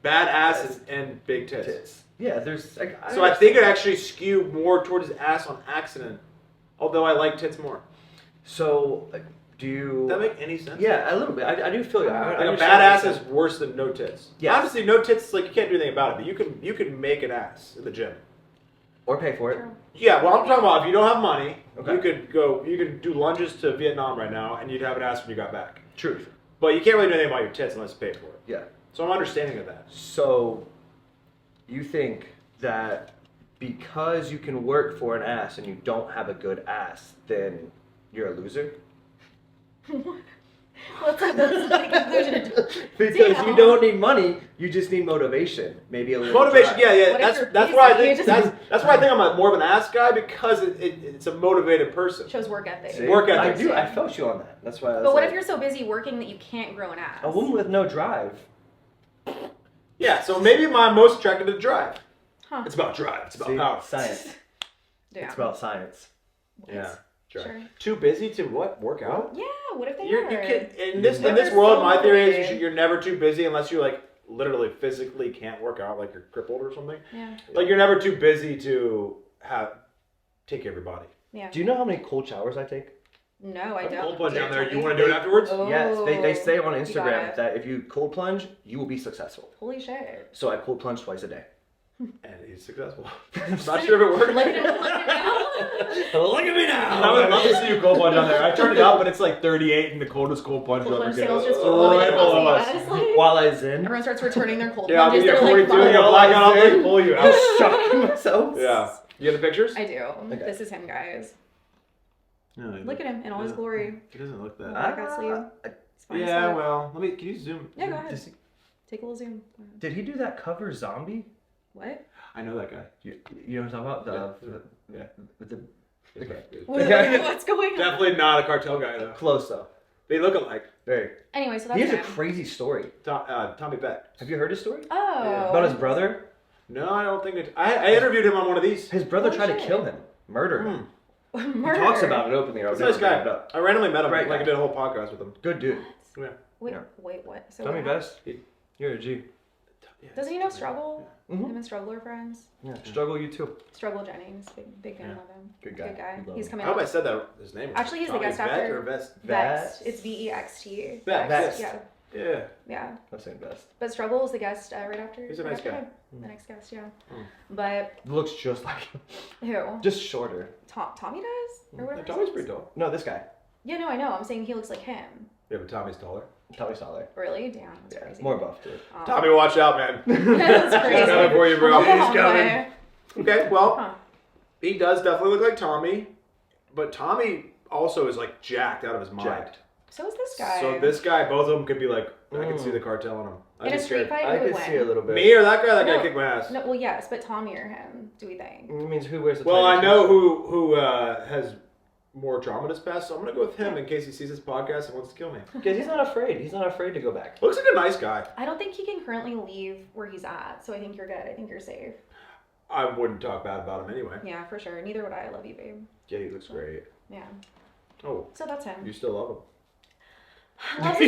bad ass and big tits. Tits. Yeah, there's. So I think it actually skewed more towards his ass on accident. Although I like tits more. So, do you? Does that make any sense? Yeah, a little bit. I do feel you. I Like a understand bad ass what is worse than no tits. Yes. Honestly, no tits, like you can't do anything about it, but you can make an ass in the gym. or pay for it. True. Yeah, well I'm talking about if you don't have money, Okay. you could do lunges to Vietnam right now and you'd have an ass when you got back. Truth. But you can't really do anything about your tits unless you pay for it. Yeah. So I'm understanding of that. So, you think that because you can work for an ass and you don't have a good ass, then you're a loser? That's like a conclusion. Because Damn. you don't need money, you just need motivation. Maybe a little Motivation, drive. yeah. What if you're That's why I busy? think You just- that's why I think I'm more of an ass guy because it's a motivated person. Shows work ethic. See? Work ethic. I felt you on that. That's why I was But what like, if you're so busy working that you can't grow an ass? a woman with no drive? Yeah, so maybe I'm most attracted to drive. Huh. It's about drive. It's about See? power. Science. Yeah. It's about science. Yeah. Drive. Sure. Too busy to what? Work out? Yeah, what if they You are? can in this They're world. so My theory is motivated. you're never too busy unless you like literally physically can't work out, like you're crippled or something. Yeah. Like you're never too busy to take care of your body. Yeah. Do you know how many cold showers I take? No, I don't. Cold plunge down there. Tell You me. want to do it afterwards? Oh, Yes, they say on you got Instagram it. that if you cold plunge, you will be successful. Holy shit. So I cold plunge twice a day. And he's successful. I'm not sure if it worked. Look at him, look at him. Look at me now! I would love to see you cold plunge down there. I turned it up, but it's like 38 and the coldest cold plunge Cold you'll ever plunge sales get. just Right below us. honestly. While I zen, Everyone starts returning their cold Yeah, I'll give plunges. you a They're 42 like, and you'll "Fuck." black out. I'll like pull you out. shocking myself. Yeah. You have the pictures? I do. Okay. This is him, guys. No, Look at him in all his glory. He doesn't look that. Black out sleeve. It's fine Yeah, stuff. well, can you zoom? Yeah, go ahead. Does he- Take a little zoom. Go ahead. Did he do that cover zombie? What? I know that guy. You know what I'm talking about? Yeah. With the Okay. What's going on? Definitely not a cartel guy though. close though. They look alike. Very. Anyway, so that's He has a him. crazy story. Tommy Beck. Have you heard his story? Oh. About his brother? No, I don't think it. I interviewed him on one of these. His brother Oh, tried to shit. kill him, murder him. Murder. He talks about it openly. He's a nice guy. I randomly met him. Great Like I guy. did a whole podcast with him. Good dude. Yeah. Wait, Yeah. wait, what? So Tell me what best. You're a G. Doesn't he know Struggle? Mhm. Him and Struggle are friends. Yeah. Struggle you too. Struggle Jennings, big fan Yeah. of him. Good guy. Good guy. We love He's him. coming I hope I out. said that his name. Actually, he's the Tommy guest Vext actor. or Vest? Vext. Vext. It's VEXT. Vext. Yeah. Yeah. Yeah. I'm saying best. But Struggle is the guest right after. He's a right nice after guy. him. The next guest, yeah. But Looks just like him. who? Just shorter. Tommy does? Or whatever. his Tommy's name is? pretty tall. No, this guy. Yeah, no, I know. I'm saying he looks like him. Yeah, but Tommy's taller. Tommy Solid. Really? Damn, that's Yeah. crazy. More buff too. Tommy, watch out, man. That's crazy. He's coming for you, bro. Oh, He's coming. my. Okay, well, Huh. he does definitely look like Tommy, but Tommy also is like jacked out of his mind. Jacked. So is this guy. So this guy, both of them could be like, I can see the cartel in him. I'd in be a street scared. fight, I who would could see win? a little bit. Me or that guy? That guy No. kicked my ass. No, well, yes, but Tommy or him? Do we think? It means who wears the Well, tighter I know t-shirt. who has more trauma in his past, so I'm gonna go with him in case he sees this podcast and wants to kill me. Because he's not afraid. He's not afraid to go back. Looks like a nice guy. I don't think he can currently leave where he's at, so I think you're good. I think you're safe. I wouldn't talk bad about him anyway. Yeah, for sure. Neither would I. I love you, babe. Yeah, he looks great. Yeah. Oh, So that's him. you still love him? Love's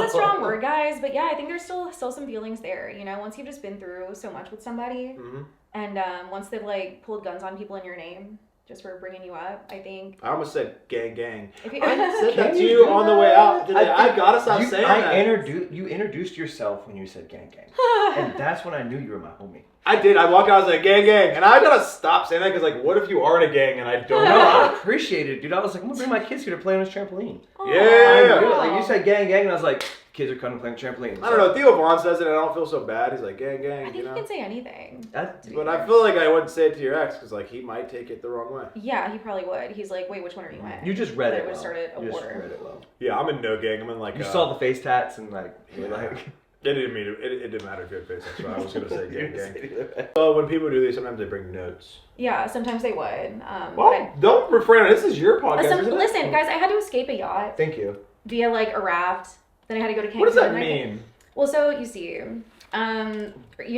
a strong word, guys, but yeah, I think there's still some feelings there. You know, once you've just been through so much with somebody, Mm-hmm. and once they've like pulled guns on people in your name just for bringing you up, I think I almost said gang. if you I said that Can to you you do on the that? way out today. I I gotta stop saying that. You introduced yourself when you said gang gang. And that's when I knew you were my homie. I did. I walked out. I was like, gang, and I gotta stop saying that because, like, what if you are in a gang and I don't No, know? I appreciate it, dude. I was like, I'm gonna bring my kids here to play on this trampoline. Aw. Yeah. I knew it. Like, you said gang, and I was like, kids are coming playing trampoline. I don't know. Theo Vaughn says it, and I don't feel so bad. He's like, gang, I think you you know. can say anything. That, But I feel like I wouldn't say it to your ex because, like, he might take it the wrong way. Yeah, he probably would. He's like, wait, which one are you in? you just read But it it would well. start a You just war. read it well. Yeah, I'm in no gang. I'm in like. You saw the face tats and like, you were like. It didn't mean it didn't matter if you had face. That's why I was gonna say you gang. didn't say either way. So when people do these, sometimes they bring notes. Yeah, sometimes they would. Well, don't refrain. This is your podcast. isn't it? Listen, guys, I had to escape a yacht Thank you. via like a raft. Then I had to go to Cancun. What does that and I- mean? Well, so you see, you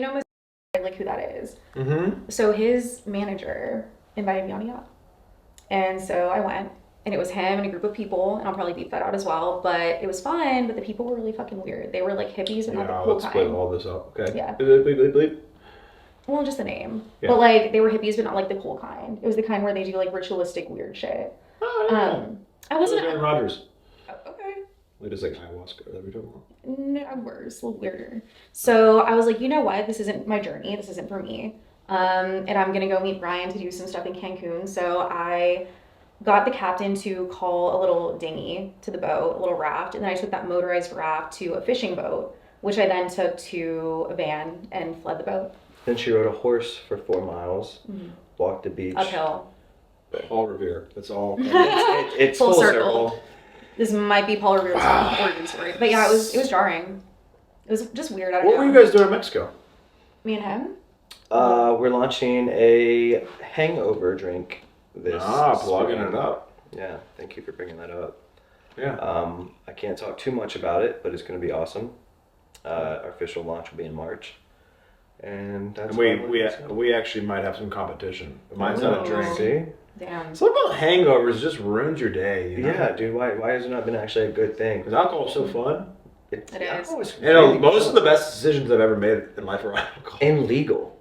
know, like who that is. Mm-hmm. So his manager invited me on a yacht, and so I went, and it was him and a group of people, and I'll probably beep that out as well. But it was fun. But the people were really fucking weird. They were like hippies, but not Yeah, the cool let's split kind. all this up. Okay. Yeah. Bleep, bleep, bleep, bleep. Well, just the name. Yeah. But like they were hippies, but not like the cool kind. It was the kind where they do like ritualistic weird shit. Oh, yeah. I wasn't. Aaron Rodgers. Okay. It is like ayahuasca. That we talking about? No, worse, a little weirder. So I was like, you know what? This isn't my journey. This isn't for me. And I'm gonna go meet Brian to do some stuff in Cancun. So I got the captain to call a little dinghy to the boat, a little raft, and then I took that motorized raft to a fishing boat, which I then took to a van and fled the boat. Then she rode a horse for 4 miles, walked the beach. Uphill. Paul Revere. That's all. It's Full full circle. circle. This might be Paul Revere's origin story. But yeah, it was jarring. It was just weird. I don't What know. were you guys doing in Mexico? Me and him? We're launching a hangover drink this Plugging spring. it up. Yeah, thank you for bringing that up. Yeah. I can't talk too much about it, but it's going to be awesome. Our official launch will be in March. And that's And what I'm looking to. we actually might have some competition. But mine's not a drink. See? Damn. Something about hangovers just ruins your day. You know? Yeah, dude, why has it not been actually a good thing? Because alcohol's so fun. It is. alcohol is You know, really most of the fun. best decisions I've ever made in life are alcohol. And legal.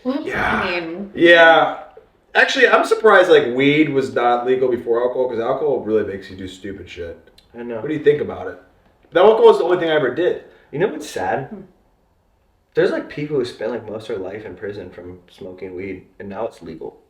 Yeah. I mean, Yeah. Actually, I'm surprised like weed was not legal before alcohol because alcohol really makes you do stupid shit. I know. What do you think about it? The alcohol is the only thing I ever did. You know what's sad? There's like people who spend like most of their life in prison from smoking weed, and now it's legal.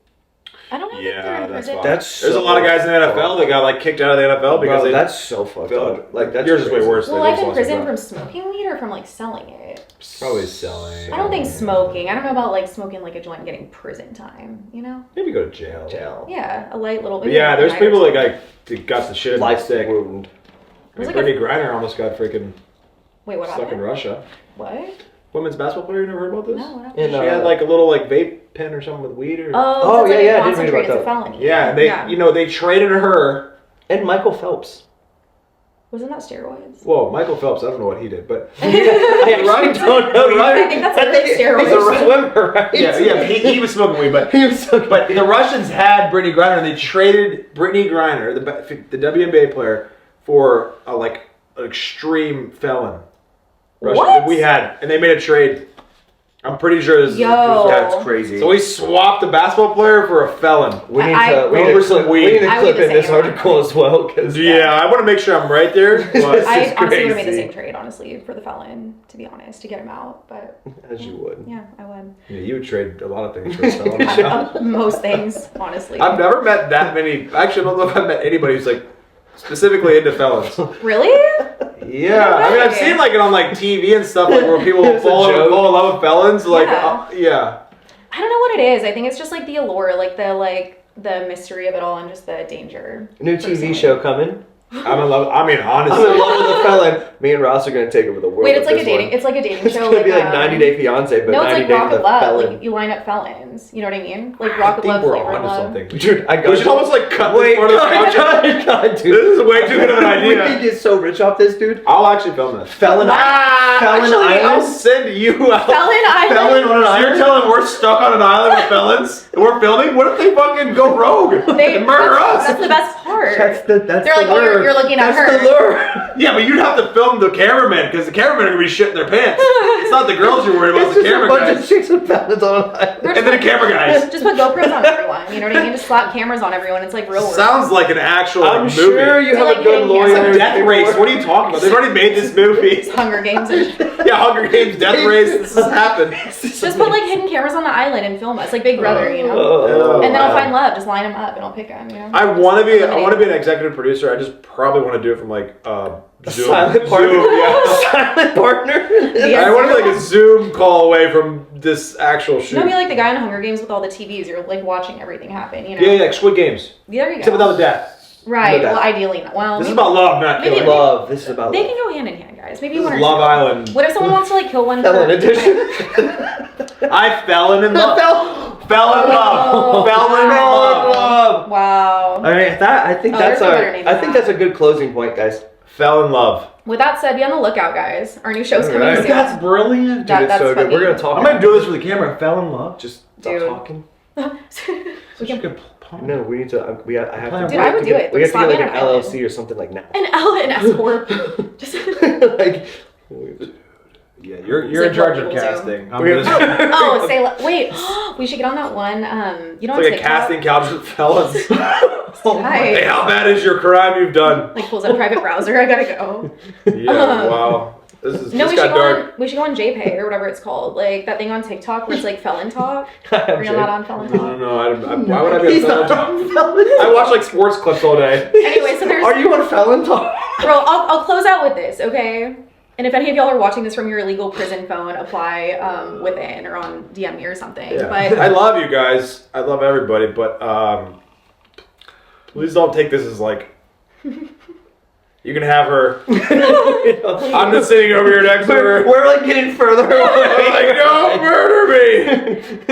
I don't know if Yeah, they're in that's prison. why. That's There's a so lot of guys in the NFL that got like kicked out of the NFL because Bro, they that's so fucked up. Like that's yours is way crazy. worse. Well, They life just in lost their prison job. from smoking weed or from like selling it? Probably selling. I don't think smoking. I don't know about like smoking like a joint and getting prison time, you know? Maybe go to jail. Jail. Yeah, a light little. But maybe yeah, like there's a night or people that something. got the shit in the Life stick. wound. I mean, Was like Brittany Griner almost got freaking Wait, what stuck in happened? Russia. What? Women's basketball player, you never heard about this? No, what happened? And, She had like a little like vape pen or something with weed or. Oh, so it's yeah, like I did read concentrate, about it's a that. felony. Yeah, they you know they traded her. And Michael Phelps. Wasn't that steroids? Whoa, Michael Phelps. I don't know what he did, but I actually don't know. I think that's really He's a steroids. swimmer, right? yeah, he was smoking weed, but but the Russians had Brittany Griner, and they traded Brittany Griner, the WNBA player, for an extreme felon. What? We had, and they made a trade. I'm pretty sure this is That's crazy. So we swapped the basketball player for a felon. We need I- to we need to clip in this article as well. Cause Yeah, I want to make sure I'm right there. But I honestly would have made the crazy. same trade, honestly, for the felon, to be honest, to get him out. But As you would. yeah, I would. yeah, you would trade a lot of things for a felon. Most things, honestly. I've never met that many. Actually, I don't know if I've met anybody who's specifically into felons. Really? Yeah, I mean, I've seen it on TV and stuff where people fall in love with felons. Yeah. I don't know what it is. I think it's just the allure, the mystery of it all, and just the danger. New TV show coming. I'm in love. I mean, honestly, I'm in love with the felon. Me and Ross are gonna take over the world. Wait, it's with like a this dating. one. It's like a dating It's show. gonna be like 90 Day Fiance, but no, it's 90 like Days Rock with of a Love. felon. You line up felons. You know what I mean? Like I Rock of think Love, we're Flavor of onto Love. something. Dude, I got We should almost cut this part of the podcast. God, dude. This is way too good of an idea. We could get so rich off this, dude. I'll actually film this. Felon Felon Actually, I'll Island? send you out. Felon Island. Felon on an So you're island? telling we're stuck on an island with felons and we're filming? What if they fucking go rogue and murder us? That's the best part. That's They're the like, oh, lure. you're looking at That's her. the lure. Yeah, but you'd have to film the cameraman because the cameramen are gonna be shitting their pants. It's not the girls you're worried about, It's it's the just a camera bunch of guys. chicks with felons on an island. And then the camera guys. Just put GoPros on everyone. You know what I mean? Just slap cameras on everyone. It's like real world. Sounds like an actual I'm movie. sure you have Like a good hidden lawyer. camera. It's a death race. What are you talking about? They've already made this movie. Hunger Games. And Yeah, Hunger Games, Death Race. This has happened. just put hidden cameras on the island and film us, like Big Brother, you know. Oh, And then I'll wow. find love. Just line them up and I'll pick them. You know. I want to be. I want to be an executive producer. I just probably want to do it from Zoom. silent partner. Zoom, yeah. Silent partner. Yeah. I want to be a Zoom call away from this actual shoot. You know, be like the guy in Hunger Games with all the TVs. You're watching everything happen. You know. Yeah, Squid Games. There you go. Except without the death. Right. No death. Well, ideally not. Well, This is maybe- about love, not maybe killing. Love. This is about They love. can go hand in hand, guys. Maybe This one is or Love two. Island. What if someone wants to kill one? Felon for- edition. I fell in love. Fell in love. Fell in love. Wow. All right, I think Oh, that's there's a better name I than think that. that's a good closing point, guys. Fell in love. With that said, be on the lookout, guys. Our new show's coming Alright. soon. That's brilliant. That- Dude, it's that's so good. funny. We're gonna talk. I'm gonna do this for the camera. Fell in love. Just Dude. stop talking. we can Good plan. No, we need to. I have to. Dude, we I have would to do get- it. We have to Slap get me like on an an island. LLC or something like now. an S corp. Just Like. Yeah, you're It's in like charge of Zoom. casting. I'm We're gonna- gonna- oh, say wait. We should get on that one. You know, It's on like a TikTok? casting couch with felons. Hi. Hey, how bad is your crime you've done? Like pulls up private browser. I gotta go. Yeah, wow. This No, this we got should go dark. on. We should go on JPay or whatever it's called. Like that thing on TikTok where it's like felon talk. Are you not on felon No, talk? no, why would I be on He's felon not talk? on Felon I watch like sports clips all day. Anyway, so there's. Are you on Felon Talk? Bro, I'll close out with this, okay? And if any of y'all are watching this from your illegal prison phone, apply within or on DM me or something. Yeah. But I love you guys. I love everybody, but please don't take this as you can have her. I'm just sitting over here next to her. We're like getting further away. Like, don't murder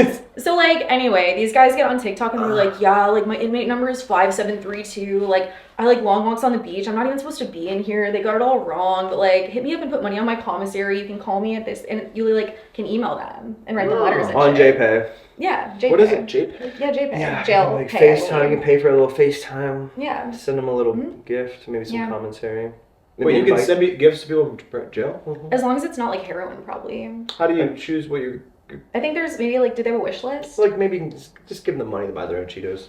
me. so anyway, these guys get on TikTok and they're like, yeah, my inmate number is 5732. I long walks on the beach. I'm not even supposed to be in here. They got it all wrong. But hit me up and put money on my commissary. You can call me at this, and you can email them and write the letters and On shit. JPay. Yeah, JPay. What is it? JPay? Yeah, JPay. Yeah, Jail like pay, I FaceTime. You believe. can pay for a little FaceTime. Yeah. Send them a little gift, maybe some Yeah. commentary. Wait, you can send me gifts to people in jail? As long as it's not heroin, probably. How do you choose what you... I think there's maybe do they have a wish list? It's like maybe just give them the money to buy their own Cheetos.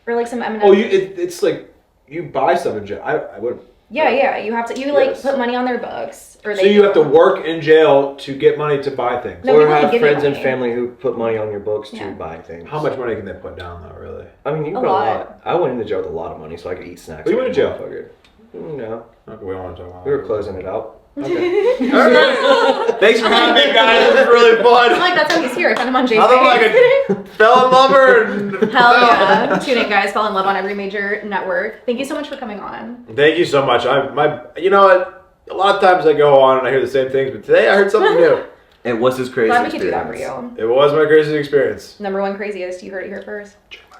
Or some M&Ms. Oh, it's like you buy stuff in jail. I wouldn't. Yeah, you have to. You Yes. put money on their books, or So they. you have to work in jail to get money to buy things. No, or people can have give you friends and money. family who put money on your books Yeah. to buy things. How much money can they put down though? Really? I mean, you A put a lot. lot. I went into jail with a lot of money so I could eat snacks. Well, you went to jail? Motherfucker. No, Okay, we don't want to talk about. we were closing it out. Okay. All right. Thanks for having me, guys. This was really fun. That's how he's here. I found him on JPay. Nothing like a felon lover. And Hell yeah! Tune in, guys. Fall in love on every major network. Thank you so much for coming on. Thank you so much. You know what? A lot of times I go on and I hear the same things, but today I heard something new. It was his crazy Glad we could do that for you. It was my craziest experience. Number one craziest. You heard it here first.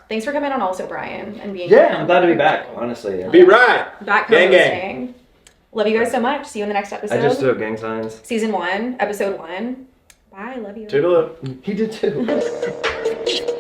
Thanks for coming on, also, Brian, and being Yeah, I'm glad to be back. Honestly, yeah. Be right. back Gang, gang. co-hosting. Love you guys so much. See you in the next episode. I just threw up gang signs. Season 1, episode 1. Bye. Love you. Toodaloo. He did too.